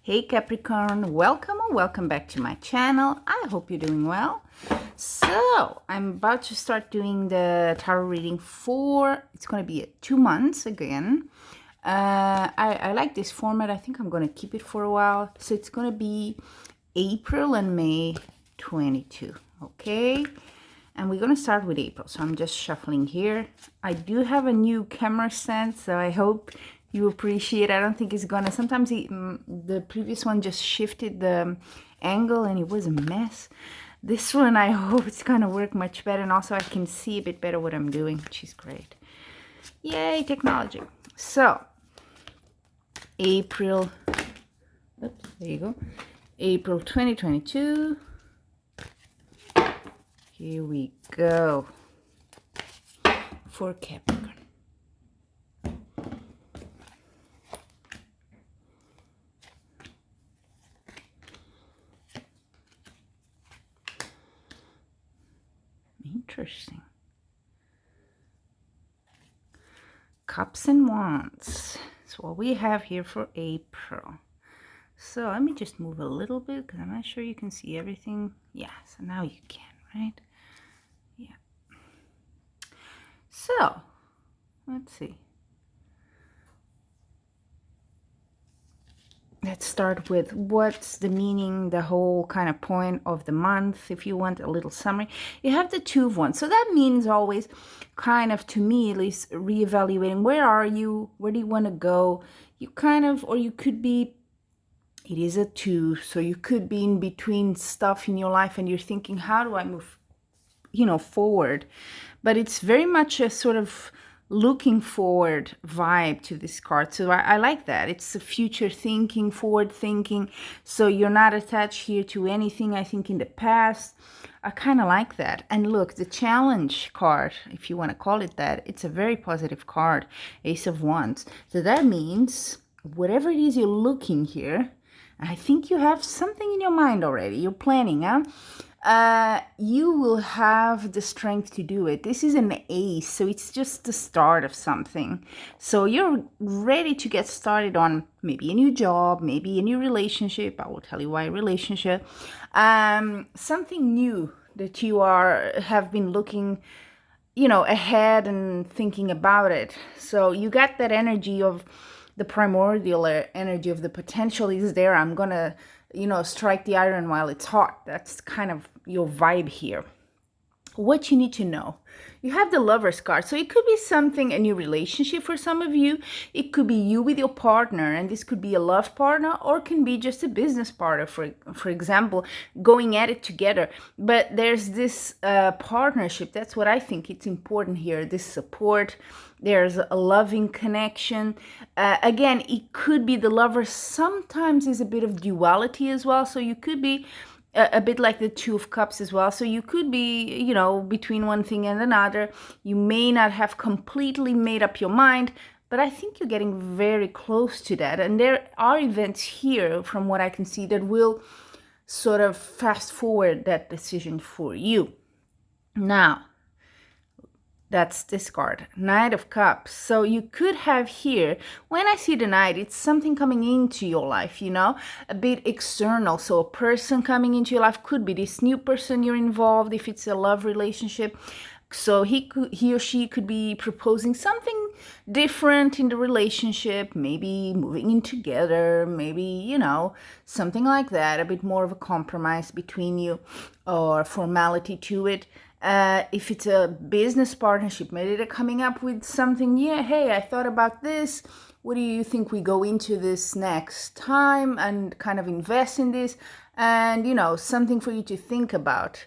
Hey Capricorn, welcome or welcome back to my channel. I hope you're doing well. So I'm about to start doing the tarot reading for, it's going to be 2 months again. I like this format. I think I'm going to keep it for a while. So it's going to be April and May 22, okay? And we're going to start with April. So I'm just shuffling here. I do have a new camera stand, so I hope you appreciate it. I don't think it's gonna, sometimes the previous one just shifted the angle and it was a mess. This one, I hope it's gonna work much better, and also I can see a bit better what I'm doing, which is great. Yay, technology. So, April, oops, there you go. April 2022. Here we go. For Capricorn. Interesting. Cups and Wands. That's what we have here for April. So let me just move a little bit because I'm not sure you can see everything. Yeah, so now you can, right? Yeah. So, let's see. Let's start with what's the meaning, the whole kind of point of the month. If you want a little summary, you have the Two of Wands. So that means always kind of, to me at least, reevaluating where are you, where do you want to go. You kind of, or you could be, it is a two, so you could be in between stuff in your life and you're thinking, how do I move, forward? But it's very much a sort of looking forward vibe to this card. So I like that. It's a future thinking, forward thinking. So you're not attached here to anything, I think, in the past. I kind of like that. And look, the challenge card, if you want to call it that, it's a very positive card. Ace of Wands. So that means whatever it is you're looking here, I think you have something in your mind already. You're planning, huh? You will have the strength to do it. This is an ace, so it's just the start of something. So you're ready to get started on maybe a new job, maybe a new relationship. I will tell you why relationship. Something new that you have been looking, ahead and thinking about it. So you got that energy of the primordial energy of the potential is there. I'm gonna strike the iron while it's hot. That's kind of your vibe here. What you need to know. You have the Lover's card. So it could be something, a new relationship for some of you. It could be you with your partner, and this could be a love partner, or can be just a business partner, for example, going at it together. But there's this partnership. That's what I think it's important here, this support. There's a loving connection. Again, it could be the lover sometimes is a bit of duality as well. So you could be a bit like the Two of Cups as well. So you could be, between one thing and another. You may not have completely made up your mind, but I think you're getting very close to that. And there are events here, from what I can see, that will sort of fast forward that decision for you. Now, that's this card, Knight of Cups. So you could have here, when I see the Knight, it's something coming into your life, a bit external. So a person coming into your life could be this new person you're involved, if it's a love relationship. So he or she could be proposing something different in the relationship, maybe moving in together, maybe, something like that, a bit more of a compromise between you or formality to it. If it's a business partnership, maybe they're coming up with something, hey, I thought about this. What do you think we go into this next time and kind of invest in this? And, something for you to think about.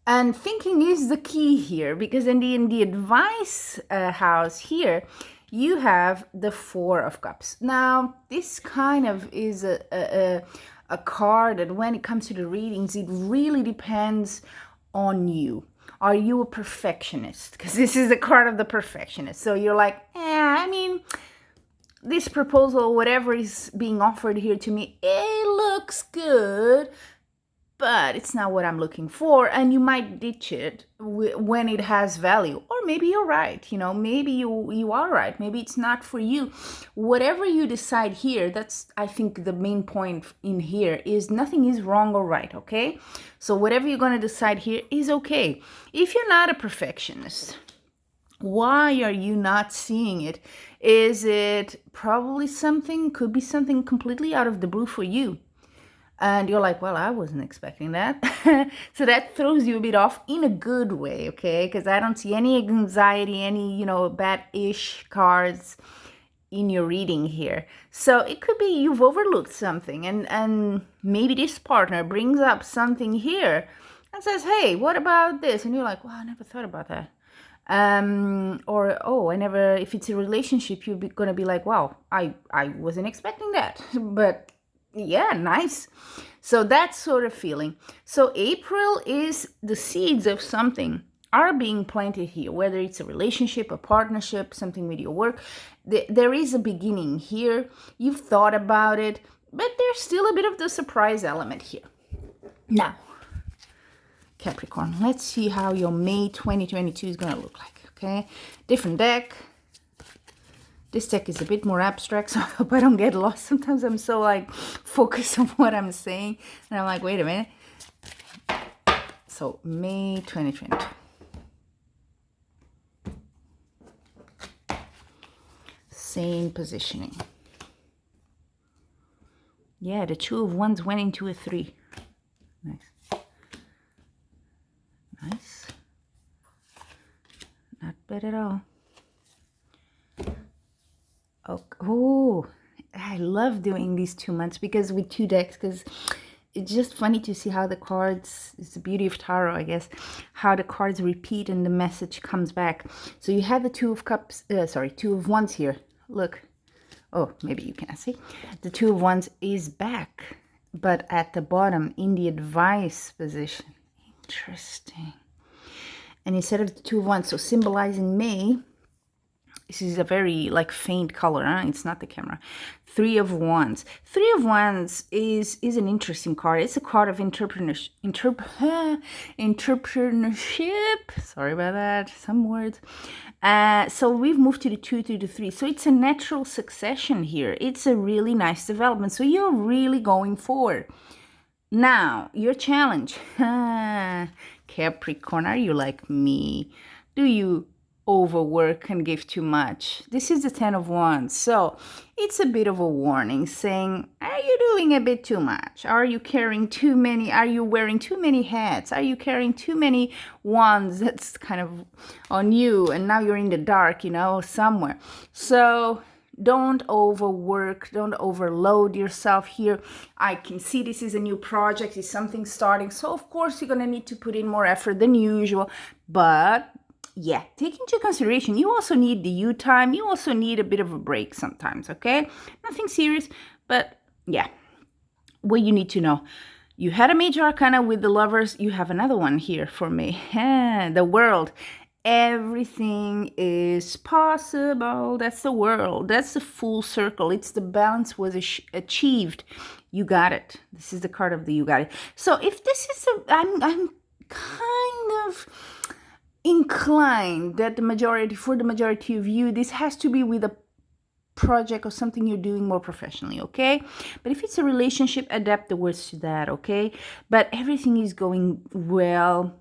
And thinking is the key here, because in the advice house here, you have the Four of Cups. Now, this kind of is a card that when it comes to the readings, it really depends on you. Are you a perfectionist? Because this is the card of the perfectionist. So you're like, this proposal, whatever is being offered here to me, it looks good, but it's not what I'm looking for, and you might ditch it when it has value. Or maybe you're right, maybe you are right, maybe it's not for you. Whatever you decide here, that's, I think, the main point in here is nothing is wrong or right, okay? So whatever you're going to decide here is okay. If you're not a perfectionist, why are you not seeing it? Is it probably could be something completely out of the blue for you? And you're like, well, I wasn't expecting that. So that throws you a bit off in a good way, okay? Because I don't see any anxiety, any, bad-ish cards in your reading here. So it could be you've overlooked something, and maybe this partner brings up something here and says, hey, what about this? And you're like, well, I never thought about that. If it's a relationship, you're going to be like, wow, I wasn't expecting that. But yeah, nice. So that sort of feeling. So April is the seeds of something are being planted here, whether it's a relationship, a partnership, something with your work. There is a beginning here. You've thought about it, but there's still a bit of the surprise element here. Now, Capricorn, let's see how your May 2022 is going to look like, okay? Different deck. This deck is a bit more abstract, so I hope I don't get lost. Sometimes I'm so, focused on what I'm saying, and I'm like, wait a minute. So, May 2022. Same positioning. Yeah, the Two of Wands went into a 3. Nice. Nice. Not bad at all. Oh, I love doing these 2 months because with 2 decks, because it's just funny to see how the cards, it's the beauty of tarot, I guess, how the cards repeat and the message comes back. So you have the Two of Wands here. Look. Oh, maybe you can't see. The Two of Wands is back, but at the bottom in the advice position. Interesting. And instead of the Two of Wands, so symbolizing May, this is a very faint color, huh? It's not the camera. Three of Wands. Three of Wands is an interesting card. It's a card of entrepreneurship. Sorry about that. Some words. So we've moved to the 2 to the 3. So it's a natural succession here. It's a really nice development. So you're really going forward. Now, your challenge. Capricorn, are you like me? Do you overwork and give too much? This is the 10 of Wands, so it's a bit of a warning saying, are you doing a bit too much? Are you carrying too many? Are you wearing too many hats? Are you carrying too many wands that's kind of on you, and now you're in the dark, somewhere? So don't overwork, don't overload yourself here. I can see this is a new project, it's something starting, so of course you're gonna need to put in more effort than usual, but yeah, take into consideration, you also need the you time. You also need a bit of a break sometimes, okay? Nothing serious, but yeah. What you need to know. You had a major arcana with the Lovers. You have another one here for me. The World. Everything is possible. That's the World. That's the full circle. It's the balance was achieved. You got it. This is the card of the you got it. So if this is I'm kind of inclined that for the majority of you, this has to be with a project or something you're doing more professionally, okay? But if it's a relationship, adapt the words to that, okay? But everything is going well,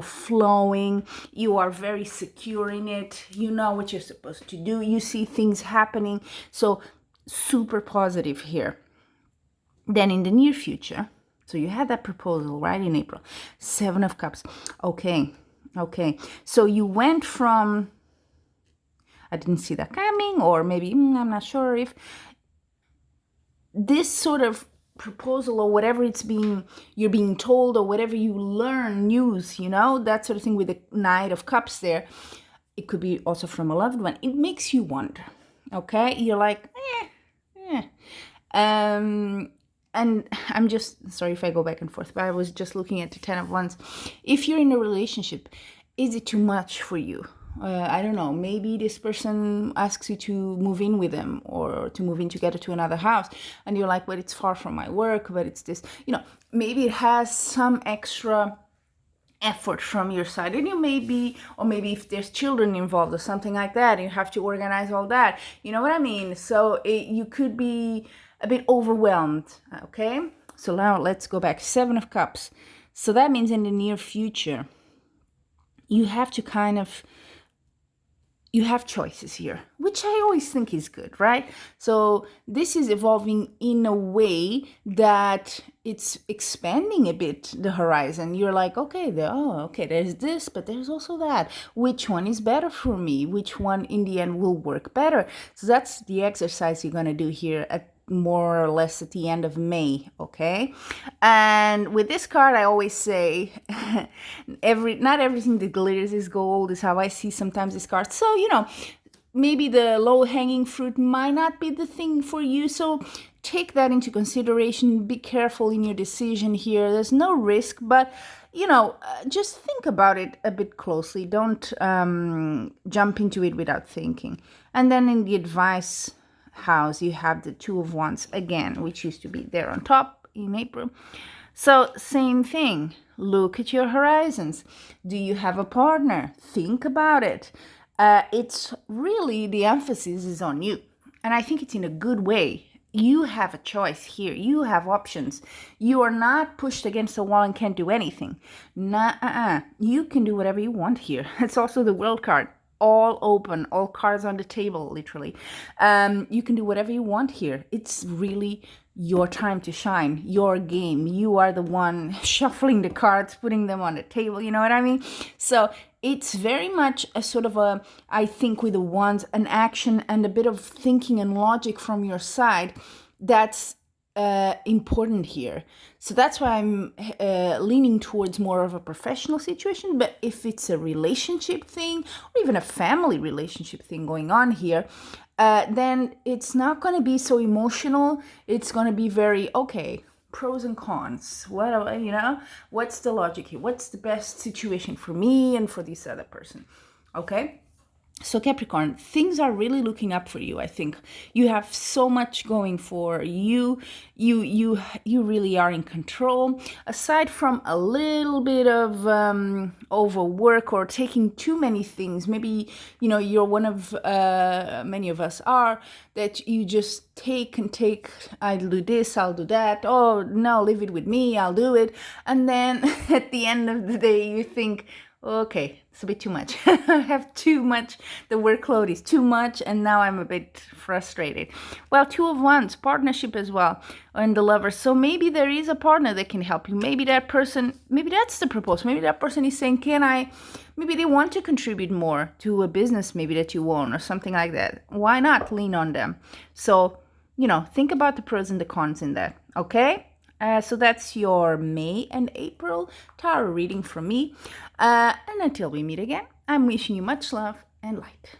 flowing. You are very secure in it. You know what you're supposed to do. You see things happening. So super positive here. Then in the near future, so you had that proposal right in April, 7 of Cups. Okay, so you went from, I didn't see that coming, or maybe, I'm not sure if this sort of proposal or whatever you're being told, or whatever you learn, news, that sort of thing with the Knight of Cups there, it could be also from a loved one. It makes you wonder, okay? You're like, and I'm just, sorry if I go back and forth, but I was just looking at the 10 of Wands. If you're in a relationship, is it too much for you? I don't know, maybe this person asks you to move in with them or to move in together to another house. And you're like, but it's far from my work, but it's this, maybe it has some extra effort from your side, and you maybe, or maybe if there's children involved or something like that, you have to organize all that, you know what I mean? So you could be a bit overwhelmed. Okay, so now let's go back. 7 of Cups. So that means in the near future you have to you have choices here, which I always think is good, right? So this is evolving in a way that it's expanding a bit the horizon. You're like, okay, there's this, but there's also that. Which one is better for me? Which one in the end will work better? So that's the exercise you're going to do here at more or less at the end of May, okay? And with this card, I always say, not everything that glitters is gold, is how I see sometimes this card. So, maybe the low-hanging fruit might not be the thing for you, so take that into consideration. Be careful in your decision here. There's no risk, but just think about it a bit closely. Don't jump into it without thinking. And then in the advice house, you have the 2 of Wands again, which used to be there on top in April. So same thing. Look at your horizons. Do you have a partner? Think about it. It's really, the emphasis is on you, and I think it's in a good way. You have a choice here. You have options. You are not pushed against the wall and can't do anything. You can do whatever you want here. It's also the World card. All open, all cards on the table, literally. You can do whatever you want here. It's really your time to shine, your game. You are the one shuffling the cards, putting them on the table, you know what I mean? So it's very much a sort of I think with the Wands, an action and a bit of thinking and logic from your side that's important here. So that's why I'm leaning towards more of a professional situation. But if it's a relationship thing or even a family relationship thing going on here, then it's not going to be so emotional. It's going to be very, okay, pros and cons. What's the logic here? What's the best situation for me and for this other person? Okay. So Capricorn, things are really looking up for you. I think you have so much going for you. You really are in control. Aside from a little bit of overwork or taking too many things, maybe you're one of many of us are, that you just take. I'll do this, I'll do that. Oh no, leave it with me, I'll do it. And then at the end of the day, you think, okay, it's a bit too much. I have too much. The workload is too much, and now I'm a bit frustrated. Well, 2 of Wands, partnership as well, and the Lover. So maybe there is a partner that can help you. Maybe that person, maybe that's the proposal. Maybe that person is saying, maybe they want to contribute more to a business maybe that you own or something like that. Why not lean on them? So, think about the pros and the cons in that, okay? So that's your May and April tarot reading from me. And until we meet again, I'm wishing you much love and light.